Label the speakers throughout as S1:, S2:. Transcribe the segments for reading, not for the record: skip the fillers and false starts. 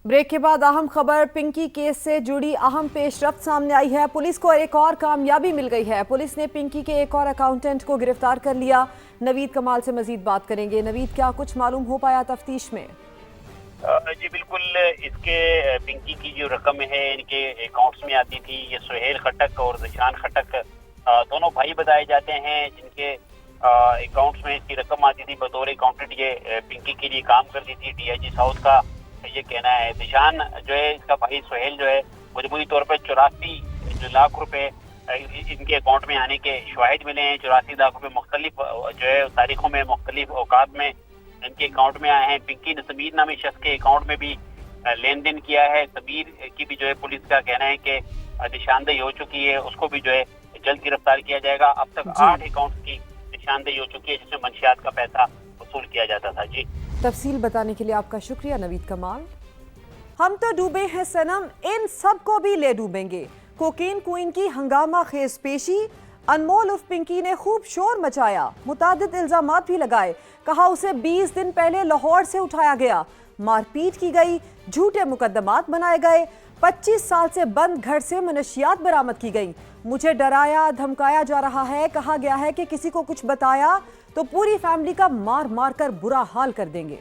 S1: Break के बाद अहम खबर, पिंकी केस से जुड़ी अहम पेशरफ्त सामने आई है। पुलिस को एक और कामयाबी मिल गई है। पुलिस ने पिंकी के एक और अकाउंटेंट को गिरफ्तार कर लिया। नवीद कमाल से मजीद बात करेंगे। नवीद, क्या कुछ मालूम हो पाया तफ्तीश में?
S2: जी बिल्कुल, इसके पिंकी की जो रकम है इनके अकाउंट्स में आती थी। ये सुहेल खटक और निशान खटक दोनों भाई बताए जाते हैं, जिनके अकाउंट्स में इसकी रकम आती थी। बतौर अकाउंटेंट ये पिंकी के लिए काम करती थी। डीआईजी साउथ का ये कहना है। निशान जो है, इसका भाई सुहेल जो है, मजबूरी तौर पर 84 लाख रुपए इनके अकाउंट में आने के शवाहिद मिले हैं। 84 लाख रुपए मुख्तलिफ जो है तारीखों में मुख्तलिफ औकात में इनके अकाउंट में आए हैं। पिंकी ने समीर नामी शख्स के अकाउंट में भी लेन देन किया है। समीर की भी जो है पुलिस का कहना है कि निशानदेही हो चुकी है, उसको भी जो है जल्द गिरफ्तार किया जाएगा। अब तक 8 अकाउंट की निशानदेही हो चुकी है, जिसमें मंशियात का पैसा वसूल किया जाता था। जी,
S1: तफसील बताने के लिए आपका शुक्रिया नवीद कमाल। हम तो डूबे हैं सनम, इन सब को भी ले डूबेंगे। कोकेन क्वीन की हंगामा खेज पेशी। अनमोल उर्फ पिंकी ने खूब शोर मचाया, मुतादिद इल्जामात भी लगाए। कहा उसे 20 दिन पहले लाहौर से उठाया गया, मारपीट की गई, झूठे मुकदमात बनाए गए, 25 साल से बंद घर से मनशियात बरामद की गई। मुझे डराया धमकाया जा रहा है। कहा गया है कि किसी को कुछ बताया तो पूरी फैमिली का मार मार कर बुरा हाल कर देंगे।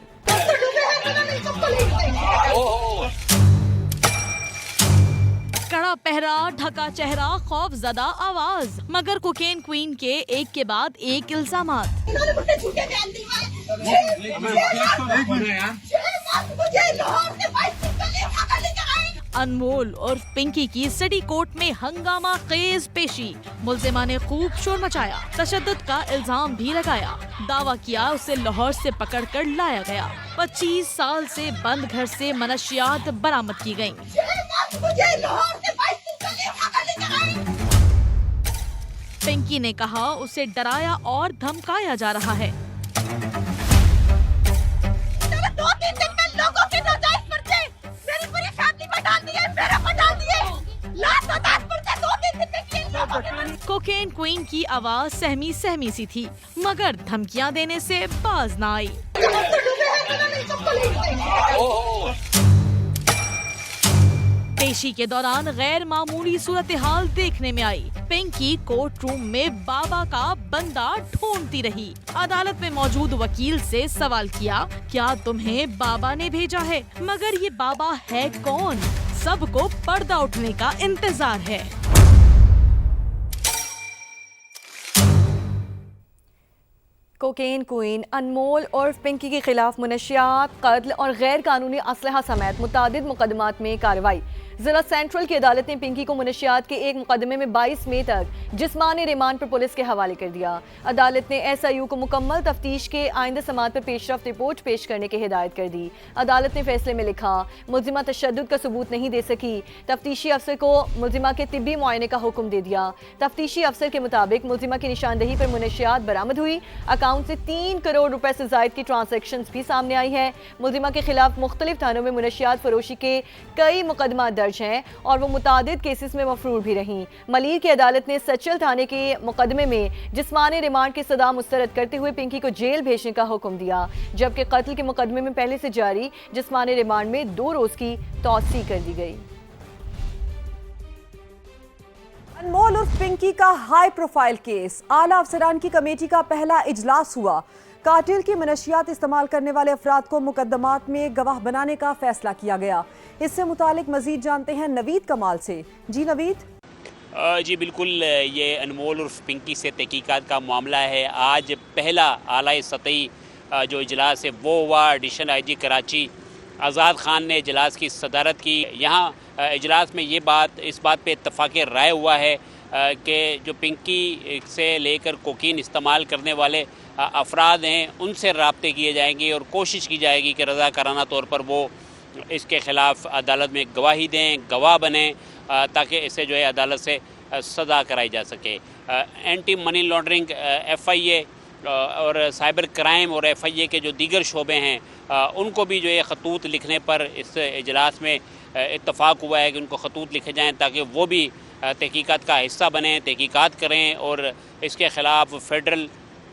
S3: कड़ा पहरा, ढका चेहरा, खौफजदा आवाज, मगर कोकेन क्वीन के एक के बाद एक इल्जामात। अनमोल और पिंकी की सिटी कोर्ट में हंगामा खेज पेशी। मुल्जिमा ने खूब शोर मचाया, तशद्दुद का इल्जाम भी लगाया। दावा किया उसे लाहौर से पकड़कर लाया गया। 25 साल से बंद घर से मनशियात बरामद की गयी। पिंकी ने कहा उसे डराया और धमकाया जा रहा है।
S4: 2-3 दिन में लोगों के नाजायज पर्चे मेरी पूरी फैमिली पर डाल दिए, मेरे पर डाल दिए। लाख 10 पर्चे 2-3 दिन में किए लोगों के।
S3: कोकेन क्वीन की आवाज सहमी सहमी सी थी, मगर धमकियां देने से बाज न आई। पेशी के दौरान गैर मामूली सूरत हाल देखने में आई। पिंकी कोर्ट रूम में बाबा का बंदा ढूंढती रही। अदालत में मौजूद वकील से सवाल किया, क्या तुम्हें बाबा ने भेजा है? मगर ये बाबा है कौन? सबको पर्दा उठने का इंतजार है।
S5: कोकेन क्वीन अनमोल और पिंकी के खिलाफ मुनशियात, कत्ल और गैर कानूनी असलहा समेत मुतादिद मुकदमात में कार्रवाई। जिला सेंट्रल की अदालत ने पिंकी को मुनशियात के एक मुकदमे में 22 मई तक जिस्मानी रिमांड पर पुलिस के हवाले कर दिया। अदालत ने SIU को मुकम्मल तफ्तीश के आइंदा समात पर पेशरफ्त रिपोर्ट पेश करने की हिदायत कर दी। अदालत ने फैसले में लिखा, मुल्जिमा तशद्दुद का सबूत नहीं दे सकी, तफ्तीशी अफसर को मुल्जिमा के तिब्बी मुआयने का हुक्म दे दिया। तफ्तीशी अफसर के मुताबिक मुल्जिमा की निशानदेही पर मुनशियात बरामद हुई। अकाउंट से 3 करोड़ रुपए से जायद की ट्रांसैक्शंस भी सामने आई है। मुल्जिमा के खिलाफ मुख्तलिफ थानों में मुनशियात फरोशी के कई मुकदमा दर्ज हैं और वो मुतादिद केसेस में मफरूर भी रहीं। मलीर की अदालत ने सचल थाने के मुकदमे में जिस्मानी रिमांड की सदा मुस्तरद करते हुए पिंकी को जेल भेजने का हुक्म दिया, जबकि कत्ल के मुकदमे में पहले से जारी जिस्मानी रिमांड में 2 रोज की तौसी कर दी गई।
S1: अनमोल उर्फ पिंकी का हाई प्रोफाइल केस। आला अफसरान की कमेटी का पहला इजलास हुआ। कातिल की मनशियात इस्तेमाल करने वाले अफराद को मुकदमात में गवाह बनाने का फैसला किया गया। इससे मुतालिक मजीद जानते हैं नवीद कमाल से। जी नवीद।
S2: जी बिल्कुल, ये अनमोल उर्फ पिंकी से तहकीकात का मामला है। आज पहला आला सतही जो इजलास है वो हुआ। एडिशनल IG कराची आज़ाद ख़ान ने इजलास की सदारत की। यहाँ इजलास में इस बात पे इत्तफ़ाक़ राय हुआ है कि जो पिंकी से लेकर कोकीन इस्तेमाल करने वाले अफराद हैं उनसे राब्ते किए जाएंगे और कोशिश की जाएगी कि रज़ाकाराना तौर पर वो इसके ख़िलाफ़ अदालत में गवाही दें, गवाह बने, ताकि इसे जो है अदालत से सज़ा कराई जा सके। एंटी मनी लॉन्ड्रिंग FIA और साइबर क्राइम और FIA के जो दीगर शोबे हैं उनको भी जो है खतूत लिखने पर इस इजलास में इत्तफ़ाक़ हुआ है कि उनको खतूत लिखे जाएँ ताकि वो भी तहकीकात का हिस्सा बने, तहकीकात करें और इसके ख़िलाफ़ फ़ेडरल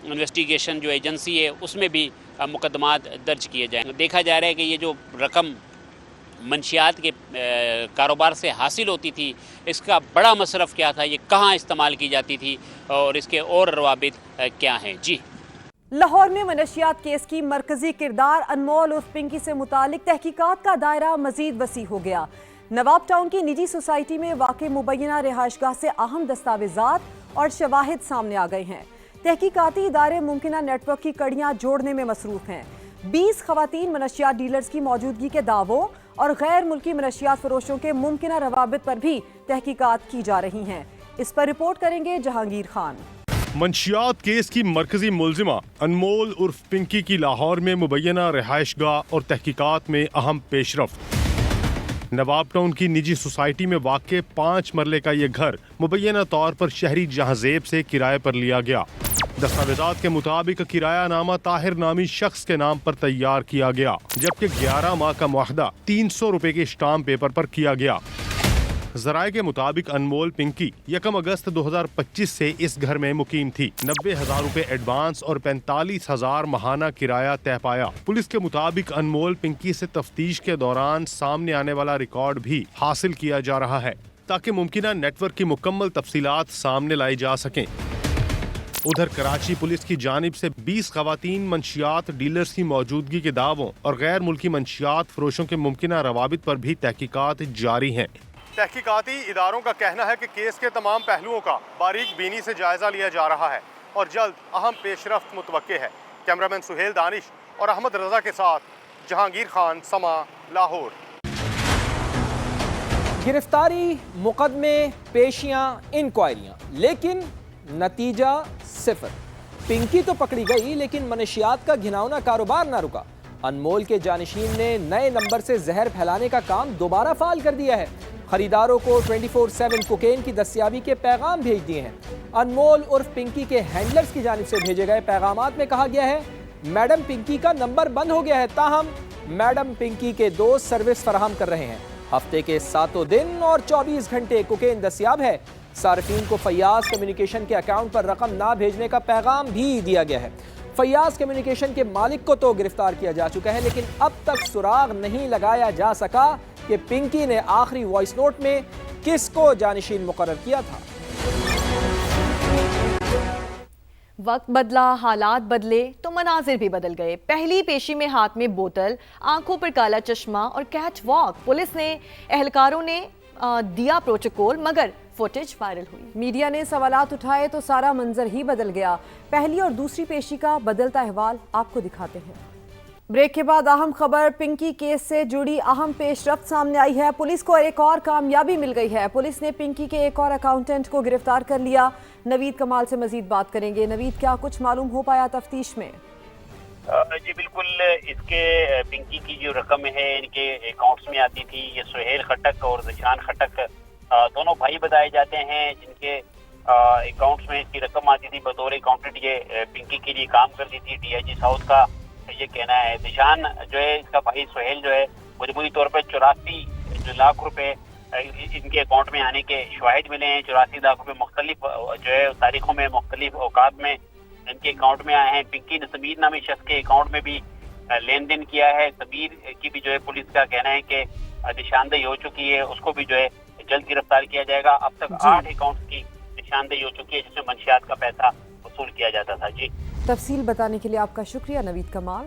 S2: इन्वेस्टिगेशन जो एजेंसी है उसमें भी मुकदमात दर्ज किए जाएँ। देखा जा रहा है कि ये जो रकम मंशियात के कारोबार से हासिल होती थी, इसका बड़ा मसरफ़ क्या था, ये कहाँ इस्तेमाल की जाती थी और इसके और रवाबित क्या हैं। जी,
S1: लाहौर में मनशियात केस की मरकजी किरदार अनमोल उर्फ पिंकी से मुतालिक तहकीकात का दायरा मजीद वसी हो गया। नवाब टाउन की निजी सोसाइटी में वाक़ मुबैना रिहाइशगाह से अहम दस्तावेजात और शवाहिद सामने आ गए हैं। तहकीकाती इदारे मुमकिना नेटवर्क की कड़ियाँ जोड़ने में मसरूफ हैं। 20 खवातीन मनशियात डीलर्स की मौजूदगी के दावों और गैर मुल्की मनशियात फरोशों के मुमकिना रवाबित पर भी तहकीकात की जा रही हैं। इस पर रिपोर्ट करेंगे जहांगीर खान।
S6: मंशियात केस की मरकजी मुलजिमा अनमोल उर्फ पिंकी की लाहौर में मुबैना रिहाइशगाह और तहकीकात में अहम पेशरफ्त। नवाब टाउन की निजी सोसाइटी में वाक़ 5 मरले का ये घर मुबैना तौर पर शहरी जहांजेब से किराए पर लिया गया। दस्तावेजात के मुताबिक किराया नामा ताहिर नामी शख्स के नाम पर तैयार किया गया, जबकि 11 माह का मुआहदा 300 रुपए के स्टाम्प पेपर पर किया गया। जराये के मुताबिक अनमोल पिंकी 1 अगस्त 2025 से इस घर में मुकीम थी। 90,000 रुपए एडवांस और 45,000 माहाना किराया तय पाया। पुलिस के मुताबिक अनमोल पिंकी से तफ्तीश के दौरान सामने आने वाला रिकॉर्ड भी हासिल किया जा रहा है, ताकि मुमकिना नेटवर्क की मुकम्मल तफसीलात सामने लाई जा सकें। उधर कराची पुलिस की जानिब से 20 खवातीन मंशियात डीलर्स की मौजूदगी के दावों और गैर मुल्की मंशियात फरोशों के मुमकिना रवाबित पर भी तहकीकात जारी हैं। तहकीकाती इदारों का कहना है कि केस के तमाम पहलुओं का बारीक बीनी से जायजा लिया जा रहा है और जल्द अहम पेशरफ्त मुतवक्के है। कैमरामैन सुहेल दानिश और अहमद रजा के साथ जहांगीर खान, समा, लाहौर।
S7: गिरफ्तारी, मुकदमे, पेशियां, इंक्वायरियां, लेकिन नतीजा सिफर। पिंकी तो पकड़ी गई, लेकिन मनशियात का घिनौना कारोबार ना रुका। अनमोल के जानिशीन ने नए नंबर से जहर फैलाने का काम दोबारा फाल कर दिया है। खरीदारों को 24/7 कोकेन की दस्तियाबी के पैगाम भेज दिए हैं। अनमोल उर्फ पिंकी के हैंडलर्स की जानिब से भेजे गए पैगामात में कहा गया है, मैडम पिंकी का नंबर बंद हो गया है, ताहम मैडम पिंकी के दोस्त सर्विस फराहम कर रहे हैं। हफ्ते के 7 दिन और 24 घंटे कोकेन दस्तियाब है। सार्फिन को फैयाज कम्युनिकेशन के अकाउंट पर रकम ना भेजने का पैगाम भी दिया गया है। फैयाज कम्युनिकेशन के मालिक को तो गिरफ्तार किया जा चुका है, लेकिन अब तक सुराग नहीं लगाया जा सका कि पिंकी ने आखिरी वॉइस नोट में किसको जानिशीन मुकर्रर किया था।
S5: वक्त बदला, हालात बदले तो मनाजिर भी बदल गए। पहली पेशी में हाथ में बोतल, आंखों पर काला चश्मा और कैट वॉक। पुलिस ने एहलकारों ने दिया प्रोटोकॉल, मगर फुटेज वायरल हुई।
S1: मीडिया ने सवालात उठाए तो सारा मंजर ही बदल गया। पहली और दूसरी पेशी का बदलता अहवाल आपको दिखाते हैं। ब्रेक के बाद अहम खबर, पिंकी केस से जुड़ी अहम पेशरफ्त सामने आई है। पुलिस को एक और कामयाबी मिल गई है। पुलिस ने पिंकी के एक और अकाउंटेंट को गिरफ्तार कर लिया। नवीद कमाल से मजीद बात करेंगे। नवीद, क्या कुछ मालूम हो पाया तफ्तीश में?
S2: जी बिल्कुल, इसके पिंकी की जो रकम है इनके अकाउंट्स में आती थी। ये सुहेल खटक और जिशान खटक दोनों भाई बताए जाते हैं, जिनके अकाउंट्स में इसकी रकम आती थी। बतौर अकाउंटेंट ये पिंकी के लिए काम करती थी। DIG साउथ का ये कहना है। निशान जो है, इसका भाई सुहेल जो है, मजबूरी तौर पर 84 लाख रुपए इनके अकाउंट में आने के शवाहिद मिले हैं। 84 लाख रुपए मुख्तलिफ जो है तारीखों में मुख्तलिफ औकात में इनके अकाउंट में आए हैं। पिंकी ने समीर नामी शख्स के अकाउंट में भी लेन देन किया है। समीर की भी जो है पुलिस का कहना है कि निशानदेही हो चुकी है, उसको भी जो है जल्द गिरफ्तार किया जाएगा। अब तक 8 अकाउंट की निशानदेही हो चुकी है, जिसमें मंशियात का पैसा वसूल किया जाता था। जी,
S1: तफसील बताने के लिए आपका शुक्रिया नवीद कमाल।